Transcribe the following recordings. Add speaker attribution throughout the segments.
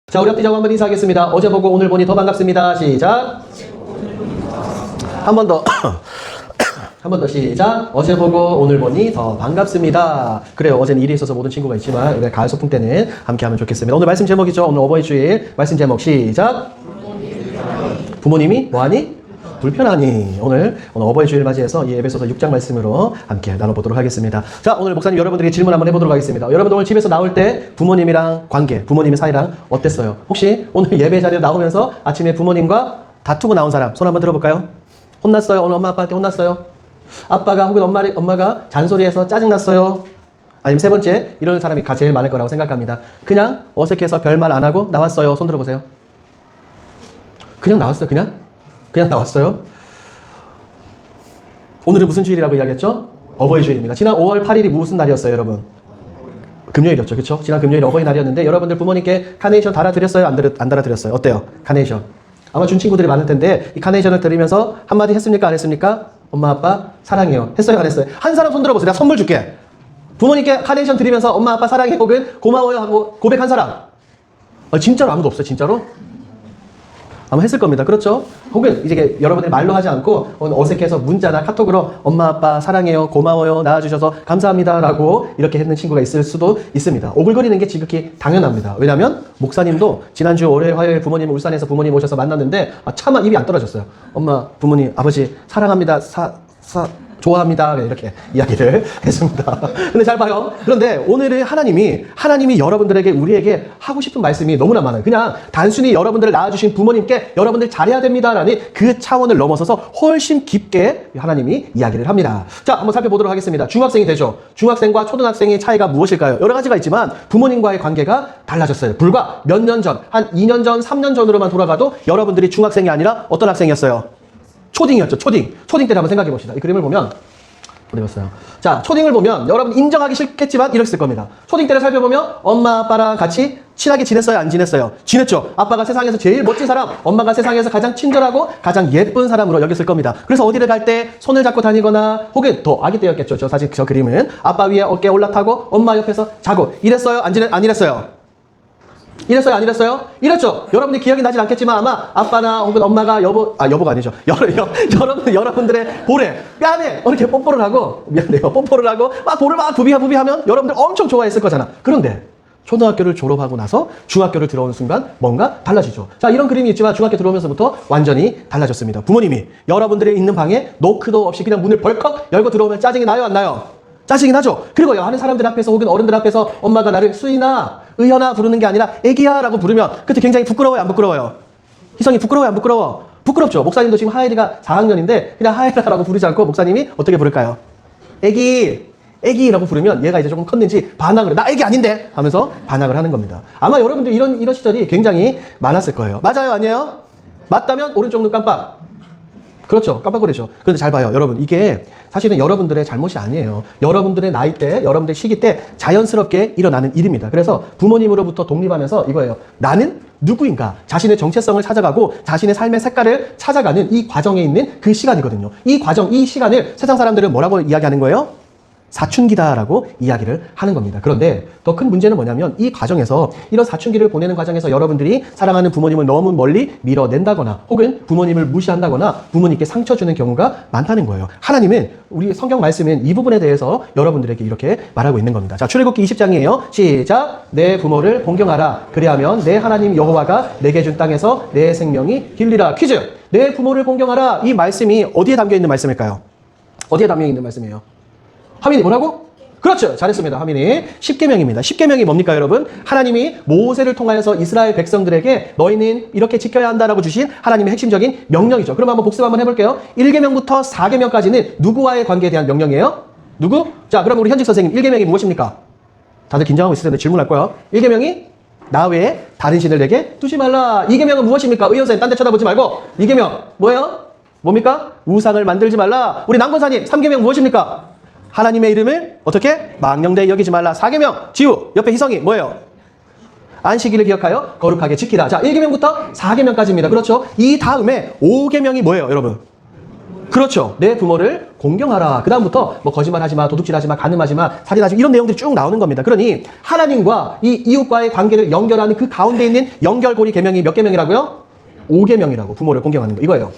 Speaker 1: 자, 우리 앞뒤자고 한번 인사하겠습니다. 어제 보고 오늘 보니 더 반갑습니다. 시작. 한 번 더. 한 번 더 시작. 어제 보고 오늘 보니 더 반갑습니다. 그래요. 어제는 일이 있어서 모든 친구가 있지만 우리 가을 소풍 때는 함께 하면 좋겠습니다. 오늘 말씀 제목이죠. 오늘 어버이 주일 말씀 제목 시작. 부모님이 뭐하니? 불편하니. 오늘 어버이 주일 맞이해서 이 에베소서 6장 말씀으로 함께 나눠보도록 하겠습니다. 자, 오늘 목사님 여러분들에게 질문 한번 해보도록 하겠습니다. 여러분 오늘 집에서 나올 때 부모님이랑 관계, 부모님의 사이랑 어땠어요? 혹시 오늘 예배 자리에 나오면서 아침에 부모님과 다투고 나온 사람 손 한번 들어볼까요? 혼났어요? 오늘 엄마 아빠한테 혼났어요? 아빠가 혹은 엄마가 잔소리해서 짜증났어요? 아니면 세 번째, 이런 사람이 제일 많을 거라고 생각합니다. 그냥 어색해서 별말 안 하고 나왔어요. 손 들어보세요. 그냥 나왔어요. 그냥 나왔어요. 오늘은 무슨 주일이라고 이야기했죠? 어버이 주일입니다. 지난 5월 8일이 무슨 날이었어요, 여러분? 금요일이었죠, 그렇죠? 지난 금요일 어버이날이었는데 여러분들 부모님께 카네이션 달아드렸어요? 안 달아드렸어요? 어때요? 카네이션. 아마 준 친구들이 많을 텐데 이 카네이션을 드리면서 한마디 했습니까? 안 했습니까? 엄마, 아빠 사랑해요. 했어요? 안 했어요? 한 사람 손 들어보세요. 내가 선물 줄게. 부모님께 카네이션 드리면서 엄마, 아빠 사랑해 혹은 고마워요 하고 고백한 사람. 진짜로 아무도 없어요, 진짜로? 아마 했을 겁니다. 그렇죠? 혹은 이제 여러분들이 말로 하지 않고 어색해서 문자나 카톡으로 엄마 아빠 사랑해요 고마워요 낳아주셔서 감사합니다 라고 이렇게 했는 친구가 있을 수도 있습니다. 오글거리는 게 지극히 당연합니다. 왜냐하면 목사님도 지난주 월요일 화요일 부모님 울산에서 부모님 오셔서 만났는데 차마 입이 안 떨어졌어요. 엄마 부모님 아버지 사랑합니다 좋아합니다. 이렇게 이야기를 했습니다. 근데 잘 봐요. 그런데 오늘은 하나님이 여러분들에게 우리에게 하고 싶은 말씀이 너무나 많아요. 그냥 단순히 여러분들을 낳아주신 부모님께 여러분들 잘해야 됩니다라는 그 차원을 넘어서서 훨씬 깊게 하나님이 이야기를 합니다. 자, 한번 살펴보도록 하겠습니다. 중학생이 되죠. 중학생과 초등학생의 차이가 무엇일까요? 여러 가지가 있지만 부모님과의 관계가 달라졌어요. 불과 몇 년 전, 한 2년 전, 3년 전으로만 돌아가도 여러분들이 중학생이 아니라 어떤 학생이었어요? 초딩이었죠. 초딩 때를 한번 생각해 봅시다. 이 그림을 보면 어디 갔어요? 자, 초딩을 보면 여러분 인정하기 싫겠지만 이랬을 겁니다. 초딩 때를 살펴보면 엄마 아빠랑 같이 친하게 지냈어요? 안 지냈어요? 지냈죠. 아빠가 세상에서 제일 멋진 사람, 엄마가 세상에서 가장 친절하고 가장 예쁜 사람으로 여겼을 겁니다. 그래서 어디를 갈 때 손을 잡고 다니거나 혹은 더 아기 때였겠죠. 사실 저 그림은 아빠 위에 어깨에 올라타고 엄마 옆에서 자고 이랬어요? 안 이랬어요? 이랬어요? 안 이랬어요? 이랬죠? 여러분들이 기억이 나진 않겠지만 아마 아빠나 혹은 엄마가 여보가 아니죠. 여러분들의 볼에, 뺨에 이렇게 뽀뽀를 하고, 미안해요. 뽀뽀를 하고, 볼을 부비하면 여러분들 엄청 좋아했을 거잖아. 그런데 초등학교를 졸업하고 나서 중학교를 들어오는 순간 뭔가 달라지죠. 자, 이런 그림이 있지만 중학교 들어오면서부터 완전히 달라졌습니다. 부모님이 여러분들이 있는 방에 노크도 없이 그냥 문을 벌컥 열고 들어오면 짜증이 나요? 안 나요? 짜증이 나죠? 그리고 하는 사람들 앞에서 혹은 어른들 앞에서 엄마가 나를 수인아, 의현아 부르는 게 아니라 애기야 라고 부르면 그때 굉장히 부끄러워요? 안 부끄러워요? 희성이 부끄러워요? 안 부끄러워? 부끄럽죠? 목사님도 지금 하엘이가 4학년인데 그냥 하엘아라고 부르지 않고 목사님이 어떻게 부를까요? 애기라고 부르면 얘가 이제 조금 컸는지 반항을 나 애기 아닌데 하면서 반항을 하는 겁니다. 아마 여러분들 이런 시절이 굉장히 많았을 거예요. 맞아요? 아니에요? 맞다면 오른쪽 눈 깜빡. 그렇죠. 깜빡거리죠. 그런데 잘 봐요. 여러분, 이게 사실은 여러분들의 잘못이 아니에요. 여러분들의 나이 때, 여러분들의 시기 때 자연스럽게 일어나는 일입니다. 그래서 부모님으로부터 독립하면서 이거예요. 나는 누구인가? 자신의 정체성을 찾아가고 자신의 삶의 색깔을 찾아가는 이 과정에 있는 그 시간이거든요. 이 과정, 이 시간을 세상 사람들은 뭐라고 이야기하는 거예요? 사춘기다라고 이야기를 하는 겁니다. 그런데 더 큰 문제는 뭐냐면 이 과정에서 이런 사춘기를 보내는 과정에서 여러분들이 사랑하는 부모님을 너무 멀리 밀어낸다거나 혹은 부모님을 무시한다거나 부모님께 상처 주는 경우가 많다는 거예요. 하나님은 우리 성경 말씀은 이 부분에 대해서 여러분들에게 이렇게 말하고 있는 겁니다. 자, 출애굽기 20장이에요. 시작. 내 부모를 존경하라. 그리하면 내 하나님 여호와가 내게 준 땅에서 내 생명이 길리라. 퀴즈. 내 부모를 존경하라. 이 말씀이 어디에 담겨 있는 말씀일까요? 어디에 담겨 있는 말씀이에요? 하민이 뭐라고? 그렇죠. 잘했습니다. 하민이. 10계명입니다. 10계명이 뭡니까, 여러분? 하나님이 모세를 통하여서 이스라엘 백성들에게 너희는 이렇게 지켜야 한다라고 주신 하나님의 핵심적인 명령이죠. 그럼 한번 복습 한번 해볼게요. 1계명부터 4계명까지는 누구와의 관계에 대한 명령이에요? 누구? 자, 그럼 우리 현직 선생님 1계명이 무엇입니까? 다들 긴장하고 있을 텐데 질문할 거예요. 1계명이 나 외에 다른 신을 내게 두지 말라. 2계명은 무엇입니까? 의원선생님 딴 데 쳐다보지 말고 2계명 뭐예요? 뭡니까? 우상을 만들지 말라. 우리 남권사님 3계명 무엇입니까? 하나님의 이름을 어떻게? 망령되이 여기지 말라. 4계명 지우. 옆에 희성이 뭐예요? 안식일을 기억하여 거룩하게 지키라. 자, 1계명부터 4계명까지입니다. 그렇죠? 이 다음에 5계명이 뭐예요, 여러분? 그렇죠. 내 부모를 공경하라. 그 다음부터 뭐 거짓말하지 마, 도둑질하지 마, 간음하지 마, 살인하지 마 이런 내용들이 쭉 나오는 겁니다. 그러니 하나님과 이 이웃과의 관계를 연결하는 그 가운데 있는 연결고리 계명이 몇 계명이라고요? 5계명이라고. 부모를 공경하는 거 이거예요.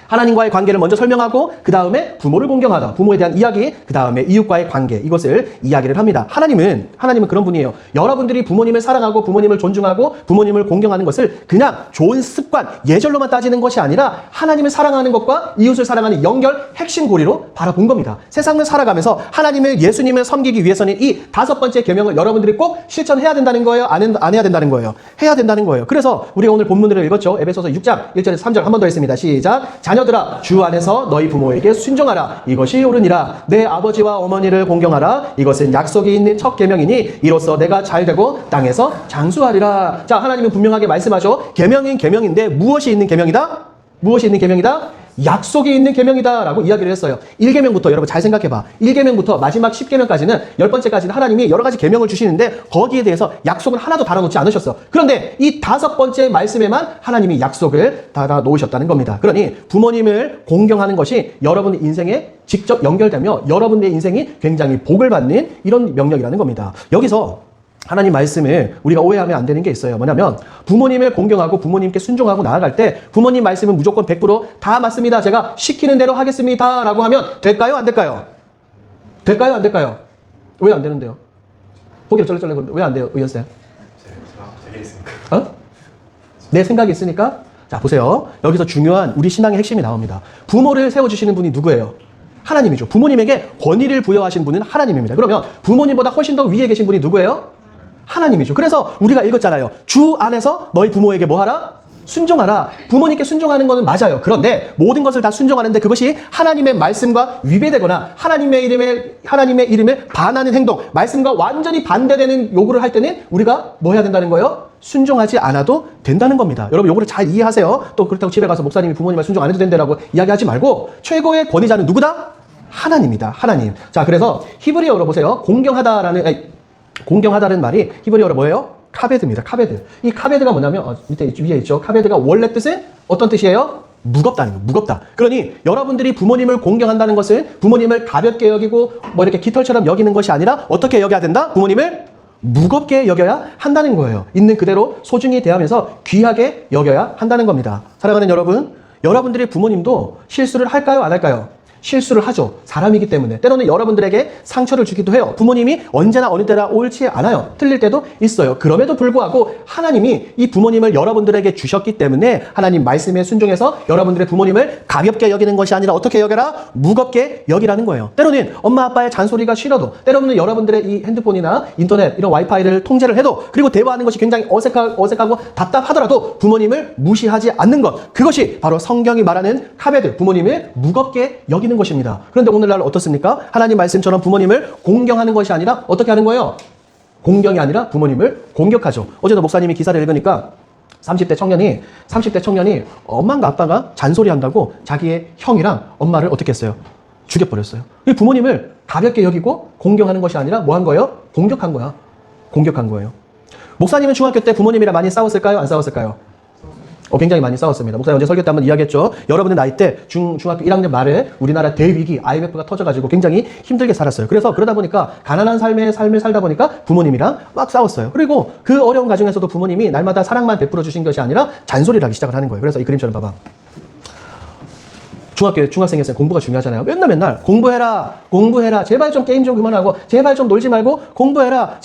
Speaker 1: 하나님과의 관계를 먼저 설명하고 그 다음에 부모를 공경하다. 부모에 대한 이야기, 그 다음에 이웃과의 관계 이것을 이야기를 합니다. 하나님은 그런 분이에요. 여러분들이 부모님을 사랑하고 부모님을 존중하고 부모님을 공경하는 것을 그냥 좋은 습관, 예절로만 따지는 것이 아니라 하나님을 사랑하는 것과 이웃을 사랑하는 연결 핵심 고리로 바라본 겁니다. 세상을 살아가면서 하나님을 예수님을 섬기기 위해서는 이 5번째 계명을 여러분들이 꼭 실천해야 된다는 거예요? 안 해야 된다는 거예요? 해야 된다는 거예요. 그래서 우리가 오늘 본문을 읽었죠. 에베소서 6장 1절에서 3절 한 번 더 했습니다. 시작. 자녀들아 주 안에서 너희 부모에게 순종하라. 이것이 옳으니라. 내 아버지와 어머니를 공경하라. 이것은 약속이 있는 첫 계명이니 이로써 내가 잘되고 땅에서 장수하리라. 자, 하나님은 분명하게 말씀하죠. 계명인 계명인데 무엇이 있는 계명이다? 무엇이 있는 계명이다? 약속이 있는 계명이다 라고 이야기를 했어요. 1계명부터 여러분 잘 생각해봐. 1계명부터 마지막 10계명까지는 10번째까지는 하나님이 여러 가지 계명을 주시는데 거기에 대해서 약속은 하나도 달아놓지 않으셨어. 그런데 이 5번째 말씀에만 하나님이 약속을 달아놓으셨다는 겁니다. 그러니 부모님을 공경하는 것이 여러분의 인생에 직접 연결되며 여러분의 인생이 굉장히 복을 받는 이런 명령이라는 겁니다. 여기서 하나님 말씀을 우리가 오해하면 안 되는 게 있어요. 뭐냐면 부모님을 공경하고 부모님께 순종하고 나아갈 때 부모님 말씀은 무조건 100%다 맞습니다. 제가 시키는 대로 하겠습니다. 라고 하면 될까요? 안 될까요? 될까요? 안 될까요? 왜 안 되는데요? 고개를 쩔렁쩔렁 왜 안 돼요? 의원쌤? 내 생각이 있으니까? 자, 보세요. 여기서 중요한 우리 신앙의 핵심이 나옵니다. 부모를 세워주시는 분이 누구예요? 하나님이죠. 부모님에게 권위를 부여하신 분은 하나님입니다. 그러면 부모님보다 훨씬 더 위에 계신 분이 누구예요? 하나님이죠. 그래서 우리가 읽었잖아요. 주 안에서 너희 부모에게 뭐 하라? 순종하라. 부모님께 순종하는 것은 맞아요. 그런데 모든 것을 다 순종하는데 그것이 하나님의 말씀과 위배되거나 하나님의 이름에 반하는 행동, 말씀과 완전히 반대되는 요구를 할 때는 우리가 뭐 해야 된다는 거예요? 순종하지 않아도 된다는 겁니다. 여러분 요거를 잘 이해하세요. 또 그렇다고 집에 가서 목사님이 부모님을 순종 안 해도 된다라고 이야기하지 말고 최고의 권위자는 누구다? 하나님이다. 하나님. 자, 그래서 히브리어로 보세요. 공경하다는 말이 히브리어로 뭐예요? 카베드입니다. 카베드. 이 카베드가 뭐냐면 밑에 위에 있죠. 카베드가 원래 뜻은 어떤 뜻이에요? 무겁다는 거예요. 무겁다. 그러니 여러분들이 부모님을 공경한다는 것은 부모님을 가볍게 여기고 뭐 이렇게 깃털처럼 여기는 것이 아니라 어떻게 여겨야 된다? 부모님을 무겁게 여겨야 한다는 거예요. 있는 그대로 소중히 대하면서 귀하게 여겨야 한다는 겁니다. 사랑하는 여러분, 여러분들의 부모님도 실수를 할까요? 안 할까요? 실수를 하죠. 사람이기 때문에. 때로는 여러분들에게 상처를 주기도 해요. 부모님이 언제나 어느 때나 옳지 않아요. 틀릴 때도 있어요. 그럼에도 불구하고 하나님이 이 부모님을 여러분들에게 주셨기 때문에 하나님 말씀에 순종해서 여러분들의 부모님을 가볍게 여기는 것이 아니라 어떻게 여겨라? 무겁게 여기라는 거예요. 때로는 엄마 아빠의 잔소리가 싫어도, 때로는 여러분들의 이 핸드폰이나 인터넷 이런 와이파이를 통제를 해도, 그리고 대화하는 것이 굉장히 어색하고 답답하더라도 부모님을 무시하지 않는 것, 그것이 바로 성경이 말하는 카베드, 부모님을 무겁게 여기는 것입니다. 그런데 오늘날 어떻습니까? 하나님 말씀처럼 부모님을 공경하는 것이 아니라 어떻게 하는 거예요? 공경이 아니라 부모님을 공격하죠. 어제도 목사님이 기사를 읽으니까 30대 청년이 엄마가 아빠가 잔소리한다고 자기의 형이랑 엄마를 어떻게 했어요? 죽여버렸어요. 부모님을 가볍게 여기고 공경하는 것이 아니라 뭐 한 거예요? 공격한 거야. 공격한 거예요. 목사님은 중학교 때 부모님이랑 많이 싸웠을까요? 안 싸웠을까요? 굉장히 많이 싸웠습니다. 목사님 언제 설교 때 한번 이야기했죠. 여러분의 나이 때 중학교 1학년 말에 우리나라 대위기 IMF가 터져가지고 굉장히 힘들게 살았어요. 그래서 그러다 보니까 가난한 삶을 살다 보니까 부모님이랑 막 싸웠어요. 그리고 그 어려운 가정에서도 부모님이 날마다 사랑만 베풀어 주신 것이 아니라 잔소리를 하기 시작을 하는 거예요. 그래서 이 그림처럼 봐봐. 중학생에서 공부가 중요하잖아요. 맨날 공부해라. 제발 좀 게임 좀 그만하고, 제발 좀 놀지 말고 공부해라.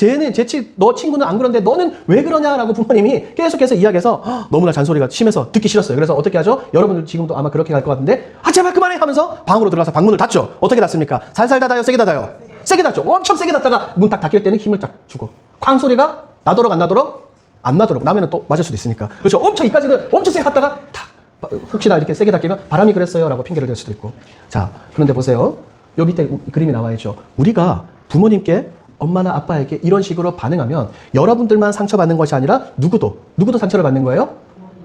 Speaker 1: 너 친구는 안 그런데 너는 왜 그러냐라고 부모님이 계속해서 이야기해서 너무나 잔소리가 심해서 듣기 싫었어요. 그래서 어떻게 하죠? 여러분들 지금도 아마 그렇게 갈 것 같은데, 제발 그만해 하면서 방으로 들어가서 방문을 닫죠. 어떻게 닫습니까? 살살 닫아요? 세게 닫아요? 세게 닫죠. 엄청 세게 닫다가 문 딱 닫힐 때는 힘을 딱 주고, 쾅 소리가 나도록 안 나도록? 안 나도록. 나면은 또 맞을 수도 있으니까. 그렇죠. 엄청 이까지는 엄청 세게 닫다가 탁, 혹시나 이렇게 세게 닫히면 바람이 그랬어요 라고 핑계를 댈 수도 있고. 자, 그런데 보세요. 요 밑에 그림이 나와 있죠. 우리가 부모님께, 엄마나 아빠에게 이런 식으로 반응하면 여러분들만 상처받는 것이 아니라 누구도 상처를 받는 거예요?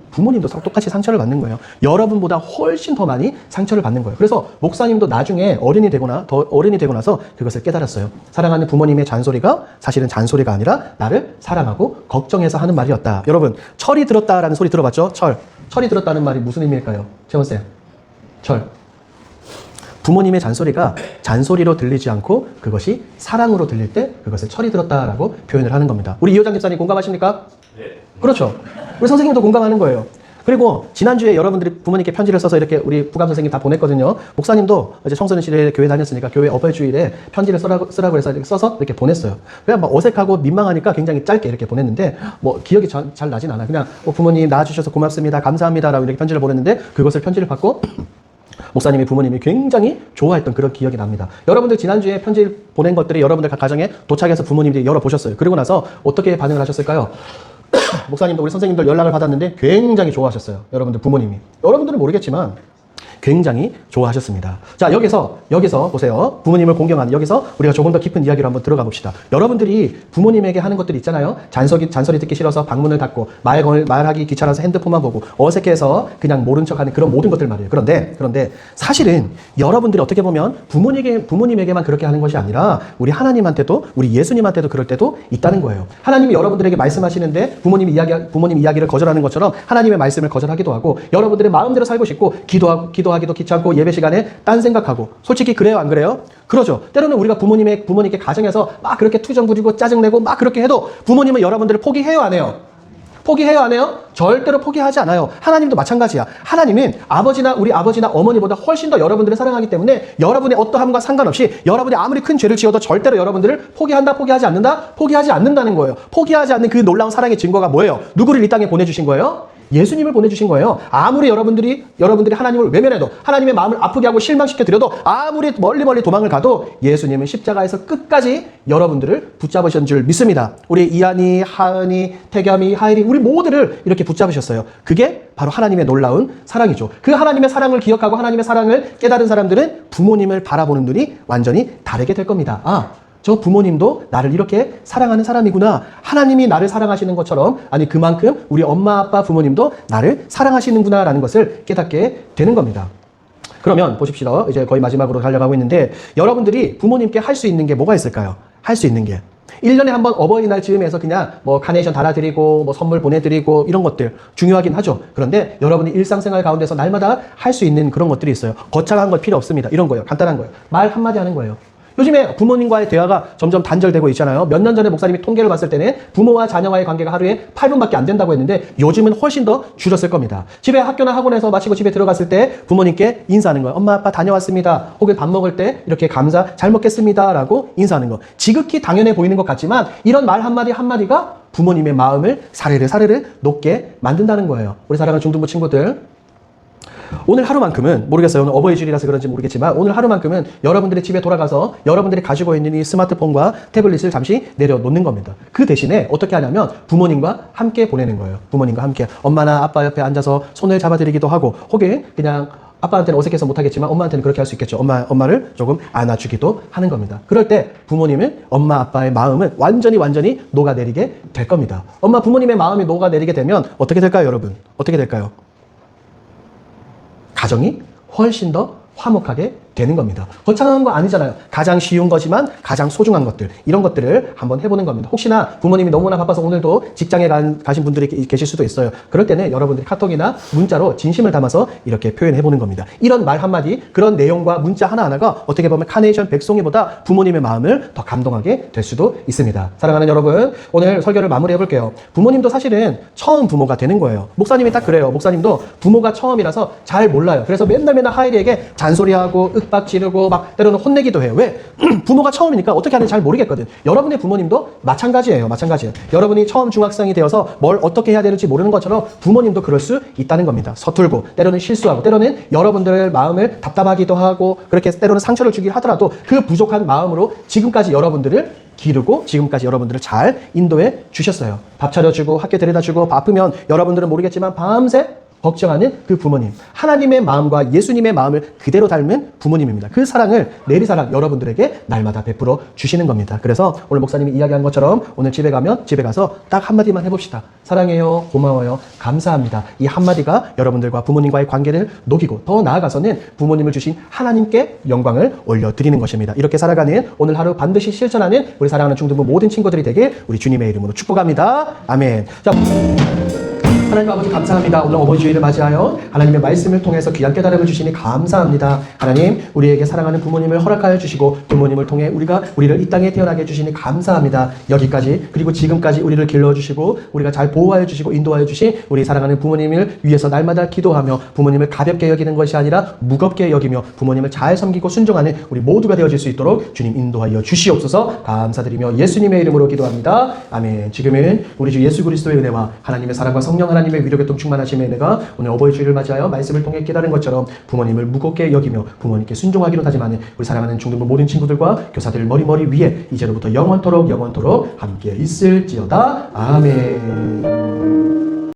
Speaker 1: 부모님도 똑같이 상처를 받는 거예요. 여러분보다 훨씬 더 많이 상처를 받는 거예요. 그래서 목사님도 나중에 어른이 되고 나서 그것을 깨달았어요. 사랑하는 부모님의 잔소리가 사실은 잔소리가 아니라 나를 사랑하고 걱정해서 하는 말이었다. 여러분, 철이 들었다라는 소리 들어봤죠? 철이 들었다는 말이 무슨 의미일까요? 재원쌤. 부모님의 잔소리가 잔소리로 들리지 않고 그것이 사랑으로 들릴 때 그것을 철이 들었다라고 표현을 하는 겁니다. 우리 이호장 집사님 공감하십니까? 네. 그렇죠. 우리 선생님도 공감하는 거예요. 그리고 지난주에 여러분들이 부모님께 편지를 써서 이렇게 우리 부감 선생님 다 보냈거든요. 목사님도 이제 청소년 시대에 교회 다녔으니까 교회 어버이 주일에 편지를 쓰라고 해서 이렇게 써서 이렇게 보냈어요. 그냥 막 어색하고 민망하니까 굉장히 짧게 이렇게 보냈는데 뭐 기억이 잘 나진 않아요. 그냥 부모님 낳아주셔서 고맙습니다. 감사합니다라고 이렇게 편지를 보냈는데 그것을 편지를 받고 목사님이 부모님이 굉장히 좋아했던 그런 기억이 납니다. 여러분들 지난주에 편지 보낸 것들이 여러분들 가정에 도착해서 부모님들이 열어보셨어요. 그리고 나서 어떻게 반응을 하셨을까요? 목사님도 우리 선생님들 연락을 받았는데 굉장히 좋아하셨어요. 여러분들 부모님이. 여러분들은 모르겠지만 굉장히 좋아하셨습니다. 자, 여기서 보세요. 부모님을 공경하는 여기서 우리가 조금 더 깊은 이야기로 한번 들어가 봅시다. 여러분들이 부모님에게 하는 것들이 있잖아요. 잔소리 듣기 싫어서 방문을 닫고 말하기 귀찮아서 핸드폰만 보고 어색해서 그냥 모른 척하는 그런 모든 것들 말이에요. 그런데 사실은 여러분들이 어떻게 보면 부모님에게만 그렇게 하는 것이 아니라 우리 하나님한테도 우리 예수님한테도 그럴 때도 있다는 거예요. 하나님이 여러분들에게 말씀하시는데 부모님 이야기를 거절하는 것처럼 하나님의 말씀을 거절하기도 하고 여러분들의 마음대로 살고 싶고 기도하기도 귀찮고 예배 시간에 딴 생각하고 솔직히 그래요 안 그래요? 그러죠. 때로는 우리가 부모님께 가정에서 막 그렇게 투정 부리고 짜증내고 막 그렇게 해도 부모님은 여러분들을 포기해요 안 해요? 포기해요 안 해요? 절대로 포기하지 않아요. 하나님도 마찬가지야. 하나님은 우리 아버지나 어머니보다 훨씬 더 여러분들을 사랑하기 때문에 여러분의 어떠함과 상관없이 여러분이 아무리 큰 죄를 지어도 절대로 여러분들을 포기하지 않는다는 거예요. 포기하지 않는 그 놀라운 사랑의 증거가 뭐예요? 누구를 이 땅에 보내주신 거예요? 예수님을 보내주신 거예요. 아무리 여러분들이 하나님을 외면해도 하나님의 마음을 아프게 하고 실망시켜드려도 아무리 멀리 도망을 가도 예수님은 십자가에서 끝까지 여러분들을 붙잡으신 줄 믿습니다. 우리 이한이, 하은이, 태겸이, 하일이 우리 모두를 이렇게 붙잡으셨어요. 그게 바로 하나님의 놀라운 사랑이죠. 그 하나님의 사랑을 기억하고 하나님의 사랑을 깨달은 사람들은 부모님을 바라보는 눈이 완전히 다르게 될 겁니다. 저 부모님도 나를 이렇게 사랑하는 사람이구나. 하나님이 나를 사랑하시는 것처럼 아니 그만큼 우리 엄마 아빠 부모님도 나를 사랑하시는구나 라는 것을 깨닫게 되는 겁니다. 그러면 보십시오. 이제 거의 마지막으로 가려가고 있는데 여러분들이 부모님께 할 수 있는 게 뭐가 있을까요? 할 수 있는 게 1년에 한 번 어버이날 즈음에서 그냥 뭐 카네이션 달아드리고 뭐 선물 보내드리고 이런 것들 중요하긴 하죠. 그런데 여러분이 일상생활 가운데서 날마다 할 수 있는 그런 것들이 있어요. 거창한 것 필요 없습니다. 이런 거예요. 간단한 거예요. 말 한마디 하는 거예요. 요즘에 부모님과의 대화가 점점 단절되고 있잖아요. 몇 년 전에 목사님이 통계를 봤을 때는 부모와 자녀와의 관계가 하루에 8분밖에 안 된다고 했는데 요즘은 훨씬 더 줄었을 겁니다. 집에 학교나 학원에서 마치고 집에 들어갔을 때 부모님께 인사하는 거예요. 엄마 아빠 다녀왔습니다. 혹은 밥 먹을 때 이렇게 감사 잘 먹겠습니다 라고 인사하는 거. 지극히 당연해 보이는 것 같지만 이런 말 한마디가 부모님의 마음을 사르르 녹게 만든다는 거예요. 우리 사랑하는 중등부 친구들, 오늘 하루만큼은 모르겠어요. 오늘 어버이 주일이라서 그런지 모르겠지만 오늘 하루만큼은 여러분들의 집에 돌아가서 여러분들이 가지고 있는 이 스마트폰과 태블릿을 잠시 내려놓는 겁니다. 그 대신에 어떻게 하냐면 부모님과 함께 보내는 거예요. 부모님과 함께 엄마나 아빠 옆에 앉아서 손을 잡아드리기도 하고 혹은 그냥 아빠한테는 어색해서 못하겠지만 엄마한테는 그렇게 할 수 있겠죠. 엄마를 조금 안아주기도 하는 겁니다. 그럴 때 부모님은 엄마 아빠의 마음은 완전히 녹아내리게 될 겁니다. 부모님의 마음이 녹아내리게 되면 어떻게 될까요, 여러분? 어떻게 될까요? 가정이 훨씬 더 화목하게 되는 겁니다. 거창한 거 아니잖아요. 가장 쉬운 거지만 가장 소중한 것들, 이런 것들을 한번 해보는 겁니다. 혹시나 부모님이 너무나 바빠서 오늘도 직장에 가신 분들이 계실 수도 있어요. 그럴 때는 여러분들이 카톡이나 문자로 진심을 담아서 이렇게 표현해보는 겁니다. 이런 말 한마디, 그런 내용과 문자 하나하나가 어떻게 보면 카네이션 백송이보다 부모님의 마음을 더 감동하게 될 수도 있습니다. 사랑하는 여러분, 오늘 설교를 마무리해볼게요. 부모님도 사실은 처음 부모가 되는 거예요. 목사님이 딱 그래요. 목사님도 부모가 처음이라서 잘 몰라요. 그래서 맨날 하일이에게 잔소리하고 윽박 지르고 막 때로는 혼내기도 해요. 왜? 부모가 처음이니까 어떻게 하는지 잘 모르겠거든. 여러분의 부모님도 마찬가지예요. 여러분이 처음 중학생이 되어서 뭘 어떻게 해야 되는지 모르는 것처럼 부모님도 그럴 수 있다는 겁니다. 서툴고 때로는 실수하고 때로는 여러분들 마음을 답답하기도 하고 그렇게 때로는 상처를 주긴 하더라도 그 부족한 마음으로 지금까지 여러분들을 기르고 지금까지 여러분들을 잘 인도해 주셨어요. 밥 차려주고 학교 데려다주고 아프면 여러분들은 모르겠지만 밤새 걱정하는 그 부모님, 하나님의 마음과 예수님의 마음을 그대로 닮은 부모님입니다. 그 사랑을 내리사랑 여러분들에게 날마다 베풀어 주시는 겁니다. 그래서 오늘 목사님이 이야기한 것처럼 오늘 집에 가서 딱 한마디만 해봅시다. 사랑해요, 고마워요, 감사합니다. 이 한마디가 여러분들과 부모님과의 관계를 녹이고 더 나아가서는 부모님을 주신 하나님께 영광을 올려드리는 것입니다. 이렇게 살아가는 오늘 하루 반드시 실천하는 우리 사랑하는 중등부 모든 친구들이 되길 우리 주님의 이름으로 축복합니다. 아멘. 자. 하나님 아버지 감사합니다. 오늘 어버이 주일을 맞이하여 하나님의 말씀을 통해서 귀한 깨달음을 주시니 감사합니다. 하나님, 우리에게 사랑하는 부모님을 허락하여 주시고 부모님을 통해 우리를 이 땅에 태어나게 해주시니 감사합니다. 여기까지 그리고 지금까지 우리를 길러주시고 우리가 잘 보호하여 주시고 인도하여 주신 우리 사랑하는 부모님을 위해서 날마다 기도하며 부모님을 가볍게 여기는 것이 아니라 무겁게 여기며 부모님을 잘 섬기고 순종하는 우리 모두가 되어질 수 있도록 주님 인도하여 주시옵소서. 감사드리며 예수님의 이름으로 기도합니다. 아멘. 지금은 우리 주 예수 그리스도의 은혜와 하나님의 사랑과 성령 하나님의 위로교통 충만하심의 은혜가 오늘 어버이 주일을 맞이하여 말씀을 통해 깨달은 것처럼 부모님을 무겁게 여기며 부모님께 순종하기로 다짐하는 우리 사랑하는 중등부 모든 친구들과 교사들 머리 위에 이제로부터 영원토록 함께 있을지어다. 아멘.